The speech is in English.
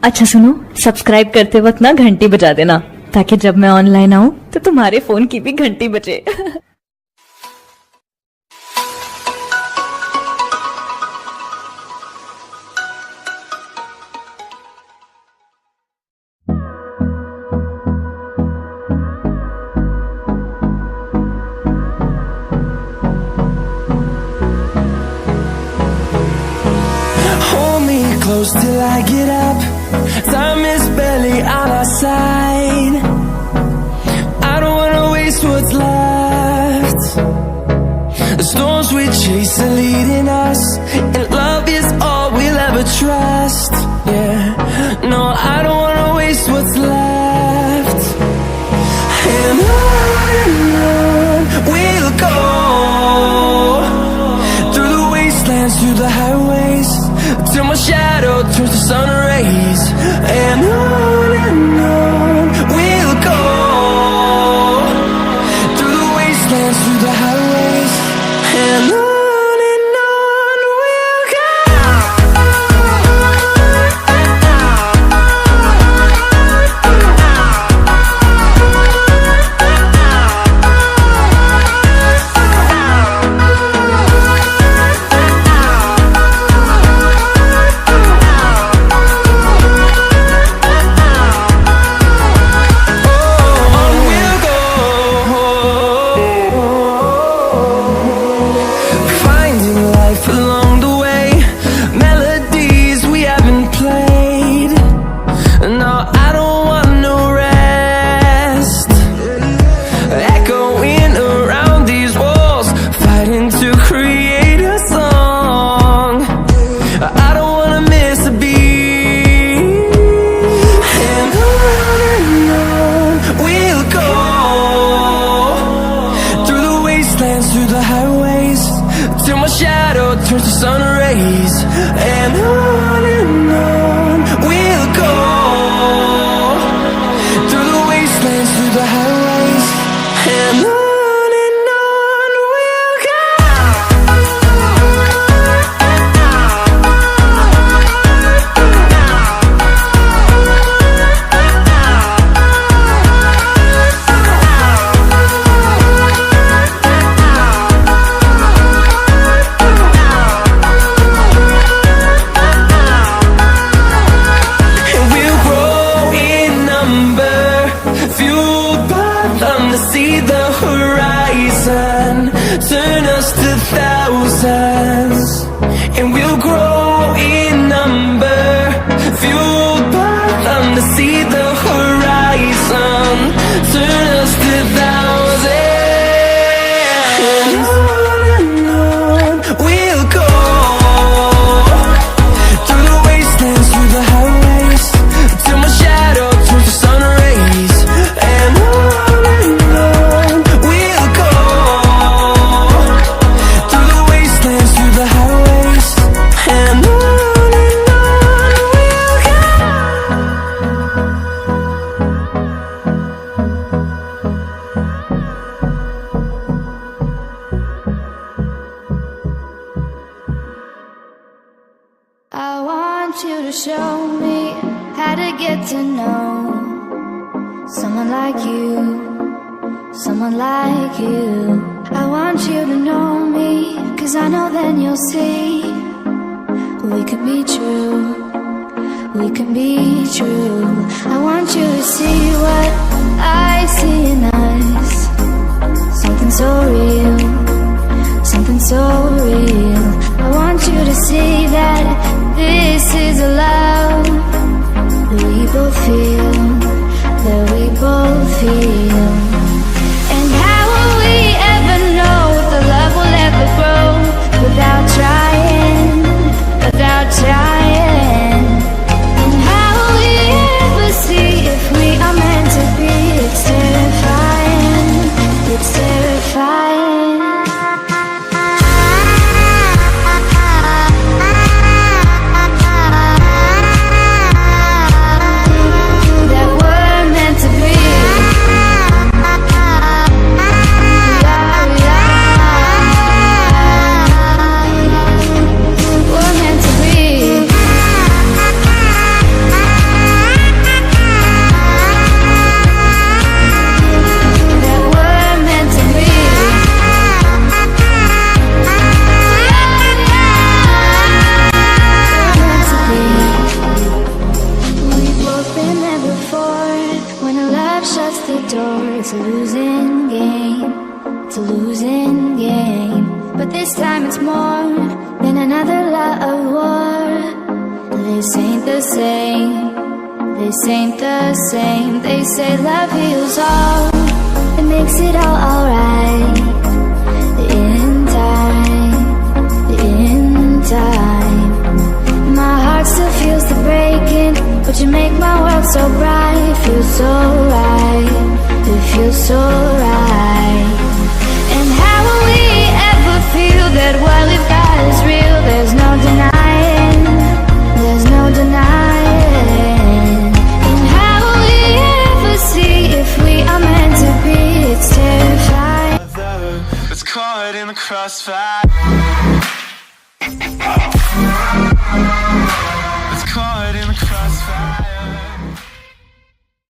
अच्छा सुनो, सब्सक्राइब करते वक्त ना घंटी बजा देना, ताकि जब मैं ऑनलाइन आऊं तो तुम्हारे फोन की भी घंटी बजे। Close till I get up. Time is barely on our side. I don't wanna waste what's left. The storms we chase are leading us, and love is all we'll ever trust. Yeah, no, I don't wanna waste what's left. And on we'll go, through the wastelands, through the highways, till my shadow turns to sun rays. And on we'll go, through the wastelands, through the highways. And on we'll go. Through the highways, till my shadow turns to sun rays. And on we'll go, through the wastelands, through the highways. And on we'll go. See the horizon, turn us to thousands, and we'll grow in number, fueled by them. To see the horizon, turn us to thousands, and on we'll go, through the wastelands, through the highways, till my shadow turns to sun rays. And I want you to show me how to get to know someone like you, someone like you. I want you to know me, 'cause I know then you'll see we could be true, we can be true. I want you to see what I see in us, something so real, something so real. I want you to see that this is a love that we both feel, that we both feel. And how will we ever know if the love will ever grow without trying, without trying? And how will we ever see if we are meant to be? It's terrifying, it's terrifying. of war. This ain't the same, this ain't the same. They say love heals all, it makes it all alright. In time, in time. My heart still feels the breaking, but you make my world so bright. It feels so right, it feels so right. And how will we ever feel that what we've got is real? There's no denying, there's no denying. And how will we ever see if we are meant to be? It's terrifying. It's caught in the crossfire. It's caught in the crossfire.